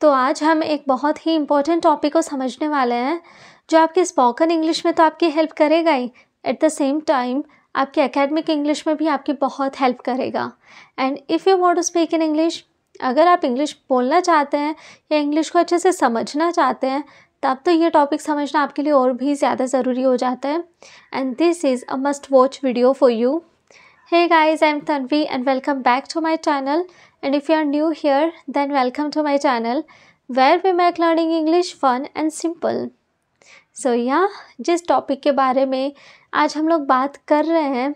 तो आज हम एक बहुत ही इम्पोर्टेंट टॉपिक को समझने वाले हैं जो आपकी स्पोकन इंग्लिश में तो आपकी हेल्प करेगा ही, एट द सेम टाइम आपके एकेडमिक इंग्लिश में भी आपकी बहुत हेल्प करेगा। And if you want to speak in English, अगर आप इंग्लिश बोलना चाहते हैं या इंग्लिश को अच्छे से समझना चाहते हैं, तब तो ये टॉपिक समझना आपके लिए और भी ज़्यादा ज़रूरी हो जाता है। And this is a must watch video for you. Hey guys, I'm Tanvi and welcome back to my channel. And if you are new here, then welcome to my channel where we make learning English fun and simple. So yeah, जिस topic के बारे में आज हम लोग बात कर रहे हैं,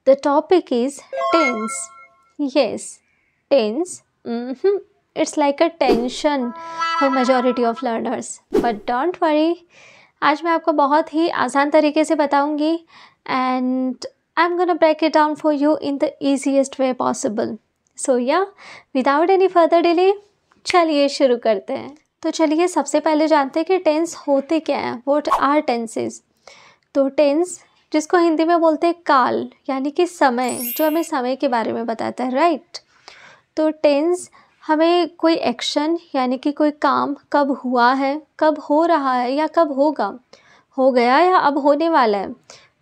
the topic is tense. Yes, tense. It's like a tension for majority of learners. But don't worry, आज मैं आपको बहुत ही आसान तरीके से बताऊंगी and I'm gonna break it down for you in the easiest way possible. So yeah, without any further delay, चलिए शुरू करते हैं। तो चलिए सबसे पहले जानते हैं कि टेंस होते क्या हैं। What are tenses? तो टेंस जिसको हिंदी में बोलते हैं काल, यानी कि समय, जो हमें समय के बारे में बताता है, राइट। तो टेंस हमें कोई एक्शन यानी कि कोई काम कब हुआ है, कब हो रहा है या कब होगा, हो गया या अब होने वाला है,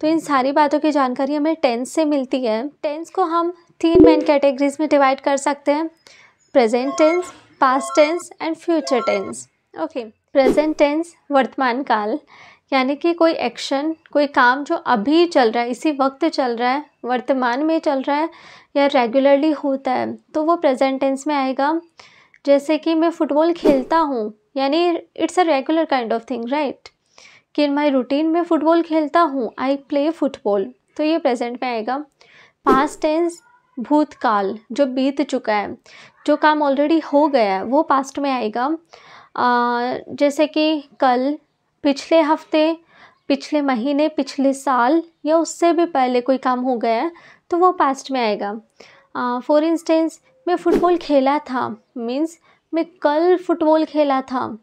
तो इन सारी बातों की जानकारी हमें टेंस से मिलती है। टेंस को हम 3 मेन कैटेगरीज में डिवाइड कर सकते हैं: present tense, past tense and future tense. Okay, present tense वर्तमान काल, यानी कि कोई एक्शन, कोई काम जो अभी चल रहा है, इसी वक्त चल रहा है, वर्तमान में चल रहा है या रेगुलरली होता है, तो वो प्रेजेंट टेंस में आएगा। जैसे कि मैं फ़ुटबॉल खेलता हूँ, यानी it's a regular kind of thing, right, कि इन माई रूटीन में फ़ुटबॉल खेलता हूँ, आई प्ले फुटबॉल, तो ये प्रेजेंट में आएगा। पास्ट टेंस भूतकाल, जो बीत चुका है, जो काम ऑलरेडी हो गया है, वो पास्ट में आएगा। जैसे कि कल, पिछले हफ्ते, पिछले महीने, पिछले साल या उससे भी पहले कोई काम हो गया है, तो वो पास्ट में आएगा। फॉर इंस्टेंस, मैं फ़ुटबॉल खेला था मीन्स मैं कल फुटबॉल खेला था,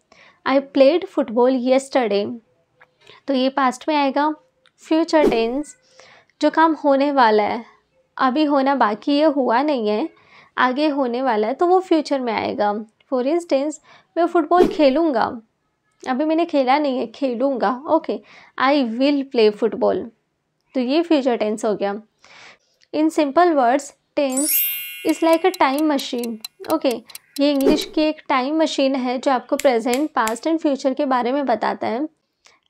आई प्लेड फुटबॉल येस्टरडे, तो ये पास्ट में आएगा। फ्यूचर टेंस जो काम होने वाला है, अभी होना बाकी है, हुआ नहीं है, आगे होने वाला है, तो वो फ्यूचर में आएगा। फॉर इंस्टेंस, मैं फ़ुटबॉल खेलूँगा, अभी मैंने खेला नहीं है, खेलूँगा, okay, I will play football, तो ये फ्यूचर टेंस हो गया। In simple words, tense is like a time machine. Okay, ये इंग्लिश की एक टाइम मशीन है जो आपको प्रेजेंट, पास्ट एंड फ्यूचर के बारे में बताता है।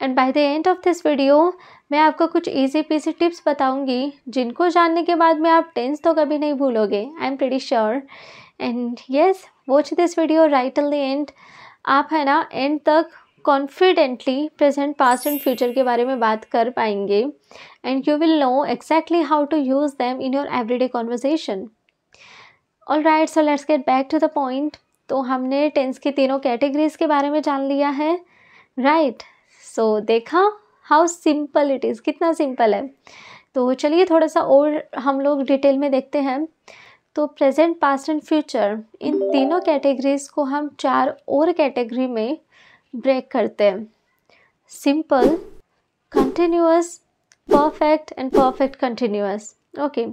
And by the end of this video मैं आपको कुछ ईजी पीसी टिप्स बताऊंगी जिनको जानने के बाद में आप टेंस तो कभी नहीं भूलोगे, I am pretty sure. And yes, watch this video right till the end. आप है ना एंड तक confidently present, past and future के बारे में बात कर पाएंगे and you will know exactly how to use them in your everyday conversation. Alright, so let's get back to the point. तो हमने टेंस की तीनों कैटेगरीज के बारे में जान लिया है, राइट। सो देखा हाउ सिंपल इट इज़, कितना सिंपल है। तो चलिए थोड़ा सा और हम लोग डिटेल में देखते हैं। तो प्रेजेंट, पास्ट एंड फ्यूचर, इन तीनों कैटेगरीज को हम 4 और कैटेगरी में ब्रेक करते हैं: simple, continuous, perfect and perfect continuous. Okay,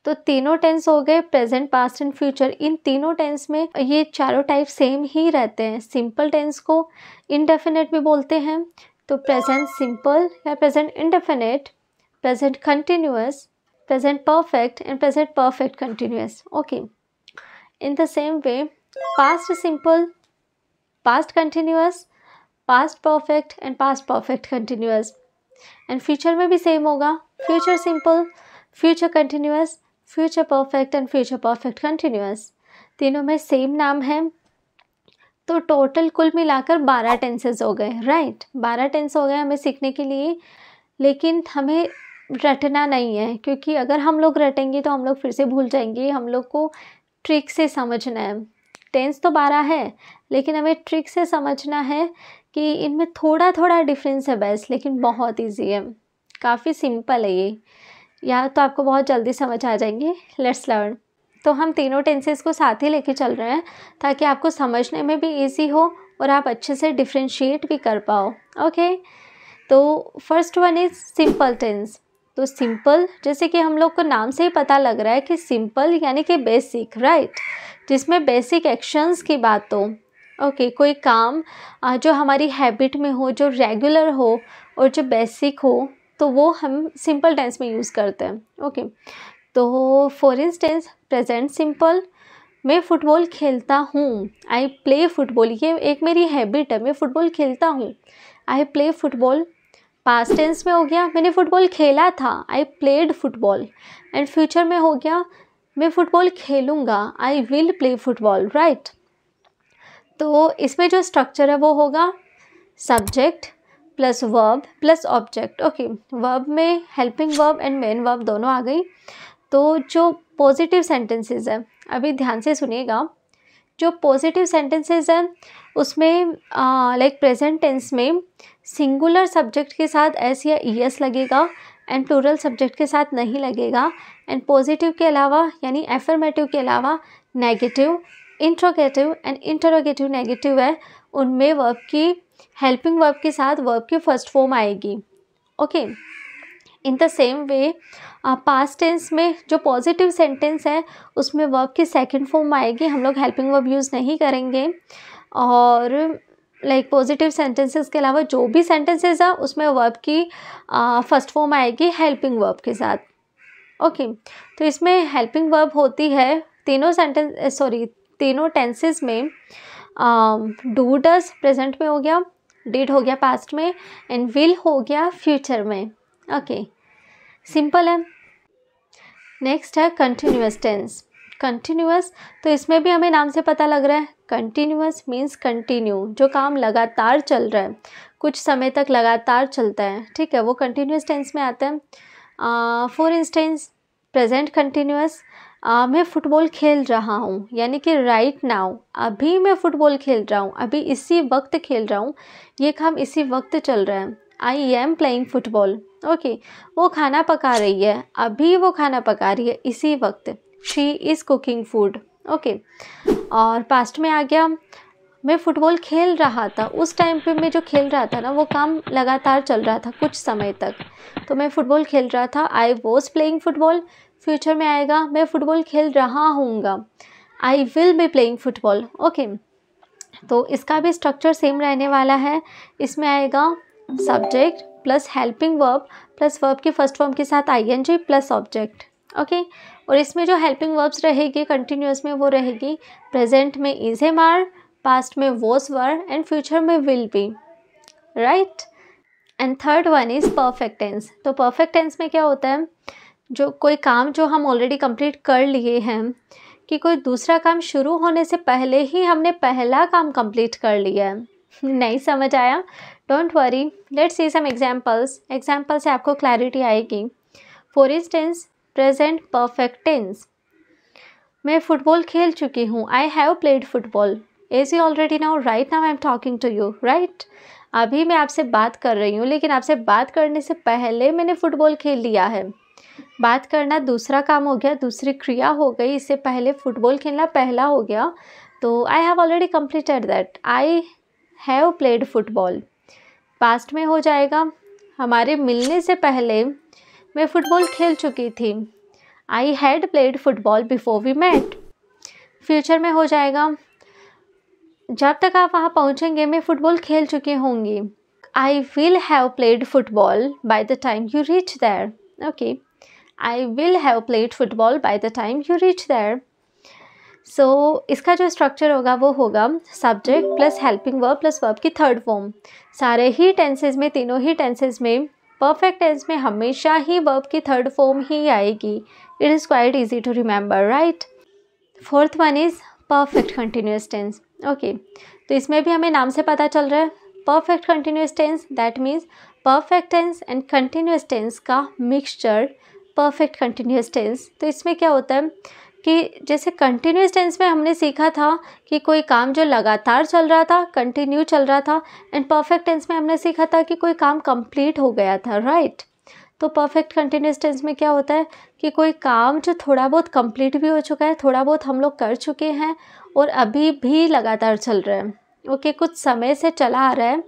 तो तीनों टेंस हो गए, प्रेजेंट, पास्ट एंड फ्यूचर। इन तीनों टेंस में ये चारों टाइप सेम ही रहते हैं। सिंपल टेंस को इंडेफिनेट भी बोलते हैं, तो प्रेजेंट सिंपल या present indefinite, present continuous, present perfect and present perfect continuous. Okay, in the same way past simple, past continuous, past perfect and past perfect continuous. And future में भी same होगा, future simple, future continuous, future perfect and future perfect continuous. तीनों में same नाम है, तो total कुल मिलाकर 12 टेंसेस हो गए, राइट। 12 टेंस हो गए हमें सीखने के लिए, लेकिन हमें रटना नहीं है, क्योंकि अगर हम लोग रटेंगे तो हम लोग फिर से भूल जाएंगे। हम लोग को ट्रिक से समझना है। टेंस तो 12 है, लेकिन हमें ट्रिक से समझना है कि इनमें थोड़ा थोड़ा डिफरेंस है बस, लेकिन बहुत ईजी है, काफ़ी सिंपल है ये, या तो आपको बहुत जल्दी समझ आ जाएंगे। Let's learn. तो हम तीनों टेंसेस को साथ ही लेके चल रहे हैं ताकि आपको समझने में भी इजी हो और आप अच्छे से डिफ्रेंशिएट भी कर पाओ। ओके, तो first one is simple tense. तो सिंपल, जैसे कि हम लोग को नाम से ही पता लग रहा है कि सिंपल यानी कि बेसिक, राइट, जिसमें बेसिक एक्शंस की बात हो। ओके, कोई काम जो हमारी हैबिट में हो, जो रेगुलर हो और जो बेसिक हो, तो वो हम सिंपल टेंस में यूज़ करते हैं। ओके, तो फॉर इंस्टेंस प्रेजेंट सिंपल, मैं फ़ुटबॉल खेलता हूँ, आई प्ले फुटबॉल, ये एक मेरी हैबिट है, मैं फ़ुटबॉल खेलता हूँ, I play football. Past tense में हो गया मैंने फ़ुटबॉल खेला था, I played football. And future में हो गया मैं फ़ुटबॉल खेलूँगा, I will play football, right. तो इसमें जो स्ट्रक्चर है वो होगा subject plus verb plus object. Okay, verb में helping verb and main verb दोनों आ गई। तो जो पॉजिटिव सेंटेंसेस है, अभी ध्यान से सुनिएगा, जो पॉजिटिव सेंटेंसेस हैं उसमें लाइक प्रेजेंट टेंस में सिंगुलर सब्जेक्ट के साथ एस या ईएस लगेगा एंड प्लूरल सब्जेक्ट के साथ नहीं लगेगा। एंड पॉजिटिव के अलावा यानी एफर्मेटिव के अलावा negative, interrogative and interrogative negative है, उनमें वर्ब की हेल्पिंग वर्ब के साथ वर्ब की फर्स्ट फॉर्म आएगी। Okay, in the same way past tense में जो पॉजिटिव सेंटेंस है उसमें वर्ब की सेकंड फॉर्म आएगी, हम लोग हेल्पिंग वर्ब यूज़ नहीं करेंगे। और लाइक पॉजिटिव सेंटेंसेस के अलावा जो भी सेंटेंसेस है उसमें वर्ब की फर्स्ट फॉर्म आएगी हेल्पिंग वर्ब के साथ। ओके, तो इसमें हेल्पिंग वर्ब होती है तीनों टेंसेस में। डू डज प्रेजेंट में हो गया, डिड हो गया पास्ट में, एंड विल हो गया फ्यूचर में। ओके, सिंपल है। नेक्स्ट है कंटिन्यूअस टेंस। कंटिन्यूअस, तो इसमें भी हमें नाम से पता लग रहा है, कंटिन्यूअस मीन्स कंटिन्यू, जो काम लगातार चल रहा है, कुछ समय तक लगातार चलता है, ठीक है, वो कंटिन्यूअस टेंस में आता है। फॉर इंस्टेंस प्रेजेंट कंटिन्यूअस, मैं फ़ुटबॉल खेल रहा हूँ, यानी कि राइट नाउ, अभी मैं फ़ुटबॉल खेल रहा हूँ, अभी इसी वक्त खेल रहा हूँ, ये काम इसी वक्त चल रहा है। I am playing football. Okay, वो खाना पका रही है, अभी वो खाना पका रही है इसी वक्त, she is cooking food. Okay, और पास्ट में आ गया मैं फ़ुटबॉल खेल रहा था, उस टाइम पे मैं जो खेल रहा था ना वो काम लगातार चल रहा था कुछ समय तक, तो मैं फ़ुटबॉल खेल रहा था, I was playing football. Future में आएगा मैं फ़ुटबॉल खेल रहा हूँगा, I will be playing football. Okay, तो इसका भी स्ट्रक्चर सेम रहने वाला है, इसमें आएगा subject plus helping verb plus verb की फर्स्ट फॉर्म के साथ आईएनजी प्लस ऑब्जेक्ट। ओके, और इसमें जो हेल्पिंग वर्ब्स रहेगी कंटिन्यूअस में वो रहेगी प्रेजेंट में इज एम आर, पास्ट में वॉज वर एंड फ्यूचर में will be, right. And third one is perfect tense. तो परफेक्ट टेंस में क्या होता है, जो कोई काम जो हम ऑलरेडी कंप्लीट कर लिए हैं, कि कोई दूसरा काम शुरू होने से पहले ही हमने पहला काम कंप्लीट कर लिया है। नहीं समझ आया, don't worry, let's see some examples. Example से आपको क्लैरिटी आएगी। For instance present perfect tense, मैं फ़ुटबॉल खेल चुकी हूँ, I have played football, as you already now, right now I am talking to you, right. अभी मैं आपसे बात कर रही हूँ, लेकिन आपसे बात करने से पहले मैंने फ़ुटबॉल खेल लिया है। बात करना दूसरा काम हो गया, दूसरी क्रिया हो गई, इससे पहले फुटबॉल खेलना पहला हो गया, तो I have already completed that, I have played football. Past में हो जाएगा हमारे मिलने से पहले मैं फ़ुटबॉल खेल चुकी थी, I had played football before we met. Future में हो जाएगा जब तक आप वहाँ पहुँचेंगे मैं फ़ुटबॉल खेल चुकी होंगी, I will have played football by the time you reach there. Okay, I will have played football by the time you reach there. So इसका जो स्ट्रक्चर होगा वो होगा subject plus helping verb plus verb की third form. सारे ही tenses में, तीनों ही टेंसेज में, परफेक्ट टेंस में हमेशा ही वर्ब की थर्ड फॉर्म ही आएगी। It is quite easy to remember, right. Fourth one is perfect continuous tense. Okay, तो इसमें भी हमें नाम से पता चल रहा है perfect continuous tense, that means perfect tense and continuous tense का मिक्सचर परफेक्ट कंटिन्यूस टेंस। तो इसमें क्या होता है कि जैसे कंटिन्यूस टेंस में हमने सीखा था कि कोई काम जो लगातार चल रहा था, कंटिन्यू चल रहा था, एंड परफेक्ट टेंस में हमने सीखा था कि कोई काम कंप्लीट हो गया था, राइट। तो परफेक्ट कंटिन्यूस टेंस में क्या होता है कि कोई काम जो थोड़ा बहुत कंप्लीट भी हो चुका है, थोड़ा बहुत हम लोग कर चुके हैं और अभी भी लगातार चल रहा है। ओके, कुछ समय से चला आ रहा है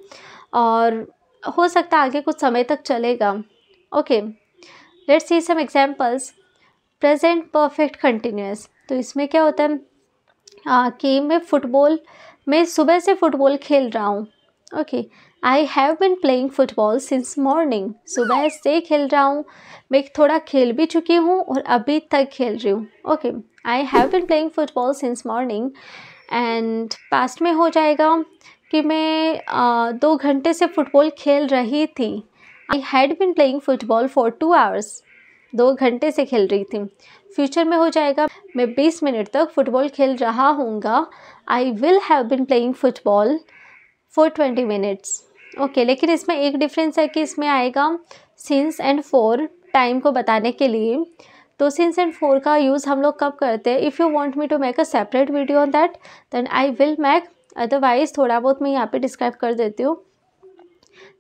और हो सकता है आगे कुछ समय तक चलेगा। Okay, let's see some examples. Present perfect continuous. तो इसमें क्या होता है कि मैं सुबह से फुटबॉल खेल रहा हूँ. Okay. I have been playing football since morning. सुबह से खेल रहा हूँ. मैं थोड़ा खेल भी चुकी हूँ और अभी तक खेल रही हूँ. Okay. I have been playing football since morning. And past में हो जाएगा कि मैं 2 घंटे से फुटबॉल खेल रही थी. I had been playing football for 2 hours. 2 घंटे से खेल रही थी. फ्यूचर में हो जाएगा मैं 20 मिनट तक फुटबॉल खेल रहा हूँगा. I will have been playing football for 20 minutes. Okay. लेकिन इसमें एक डिफरेंस है कि इसमें आएगा सिंस एंड फॉर टाइम को बताने के लिए. तो सिंस एंड फॉर का यूज़ हम लोग कब करते हैं? If you want me to make a separate video on that then I will make. Otherwise थोड़ा बहुत मैं यहाँ पे डिस्क्राइब कर देती हूँ.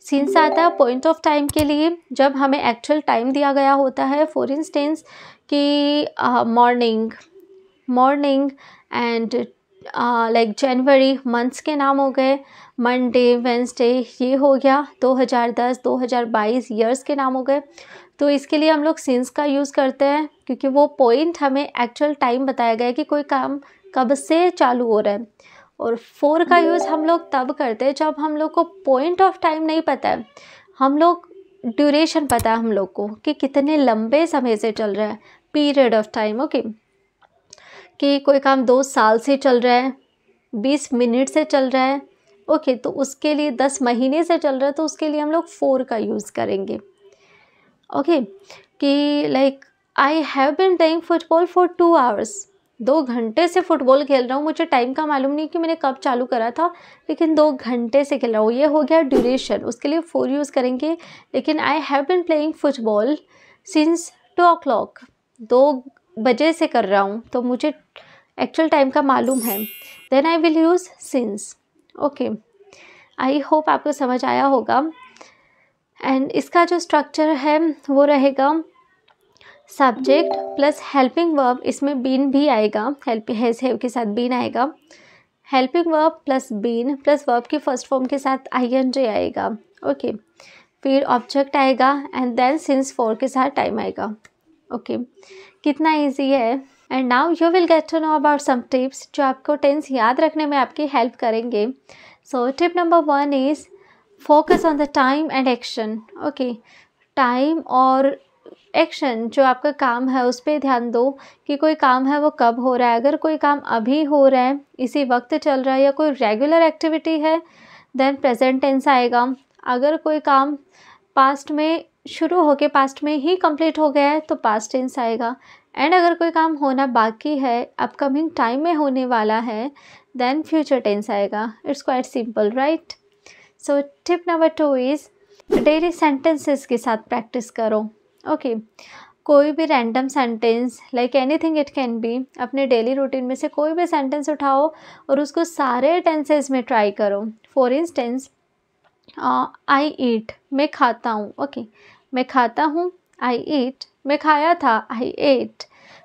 सिंस आता है पॉइंट ऑफ टाइम के लिए जब हमें एक्चुअल टाइम दिया गया होता है. फॉर इंस्टेंस कि morning and like January months के नाम हो गए. मंडे, वेंसडे ये हो गया. 2010, 2022 ईयर्स के नाम हो गए. तो इसके लिए हम लोग सिंस का यूज़ करते हैं क्योंकि वो पॉइंट हमें एक्चुअल टाइम बताया गया है कि कोई काम कब से चालू हो रहा है. और फॉर का यूज़ हम लोग तब करते हैं जब हम लोग को पॉइंट ऑफ टाइम नहीं पता है. हम लोग ड्यूरेशन पता है हम लोग को कि कितने लंबे समय से चल रहा है. Period of time. ओके. कि कोई काम 2 साल से चल रहा है, 20 मिनट से चल रहा है. ओके. तो उसके लिए 10 महीने से चल रहा है तो उसके लिए हम लोग फॉर का यूज़ करेंगे. ओके. कि like I have been playing football for 2 hours. 2 घंटे से फुटबॉल खेल रहा हूँ. मुझे टाइम का मालूम नहीं कि मैंने कब चालू करा था लेकिन 2 घंटे से खेल रहा हूँ. ये हो गया ड्यूरेशन. उसके लिए फॉर यूज़ करेंगे. लेकिन I have been playing football since 2 o'clock. 2 बजे से कर रहा हूँ तो मुझे एक्चुअल टाइम का मालूम है. Then I will use since. Okay. I hope आपको समझ आया होगा. एंड इसका जो स्ट्रक्चर है वो रहेगा सब्जेक्ट प्लस हेल्पिंग वर्ब. इसमें बीन भी आएगा. हैज़ हैव के साथ बीन आएगा. Helping verb plus been plus verb की फर्स्ट फॉर्म के साथ ING आएगा. ओके. फिर ऑब्जेक्ट आएगा एंड देन सिंस फॉर के साथ टाइम आएगा. ओके. कितना ईजी है. And now you will get to know about some tips जो आपको टेंस याद रखने में आपकी हेल्प करेंगे. So tip number 1 is focus on the time and action. Okay. Time और एक्शन जो आपका काम है उस पर ध्यान दो कि कोई काम है वो कब हो रहा है. अगर कोई काम अभी हो रहा है, इसी वक्त चल रहा है या कोई रेगुलर एक्टिविटी है देन प्रेजेंट टेंस आएगा. अगर कोई काम पास्ट में शुरू होके पास्ट में ही कंप्लीट हो गया है तो पास्ट टेंस आएगा. एंड अगर कोई काम होना बाकी है, अपकमिंग टाइम में होने वाला है, देन फ्यूचर टेंस आएगा. It's quite simple, right? So tip number 2 is daily sentences के साथ प्रैक्टिस करो. ओके. कोई भी random sentence like anything it can be. अपने डेली रूटीन में से कोई भी सेंटेंस उठाओ और उसको सारे टेंसेस में ट्राई करो. फॉर इंस्टेंस आई ईट. मैं खाता हूँ. ओके. मैं खाता हूँ. आई ईट. मैं खाया था. I ate.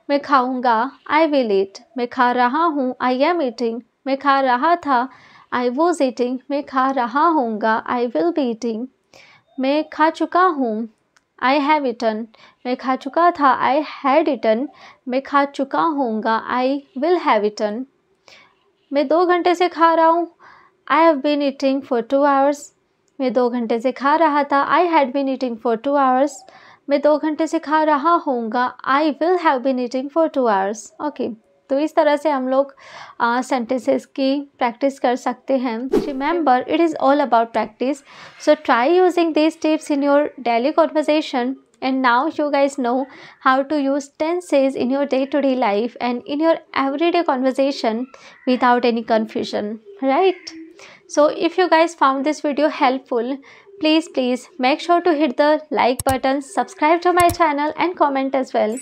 मैं खाऊंगा. I will eat. मैं खा रहा हूँ. I am eating. मैं खा रहा था. I was eating. मैं खा रहा हूँगा. I will be eating. मैं खा चुका हूँ. I have eaten. मैं खा चुका था. I had eaten. मैं खा चुका हूँगा. I will have eaten. मैं 2 घंटे से खा रहा हूँ. I have been eating for 2 hours. मैं 2 घंटे से खा रहा था. I had been eating for 2 hours. मैं 2 घंटे से खा रहा हूँगा. I will have been eating for 2 hours. Okay. तो इस तरह से हम लोग सेंटेंसेस की प्रैक्टिस कर सकते हैं. Remember it is all about practice. So try using these tips in your daily conversation. And now you guys know how to use tenses in your day-to-day life and in your everyday conversation without any confusion, right? So if you guys found this video helpful, please make sure to hit the like button, subscribe to my channel and comment as well.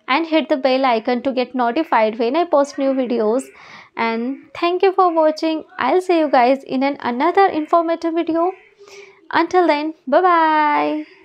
And hit the bell icon to get notified when I post new videos. And thank you for watching. I'll see you guys in another informative video. Until then, bye bye.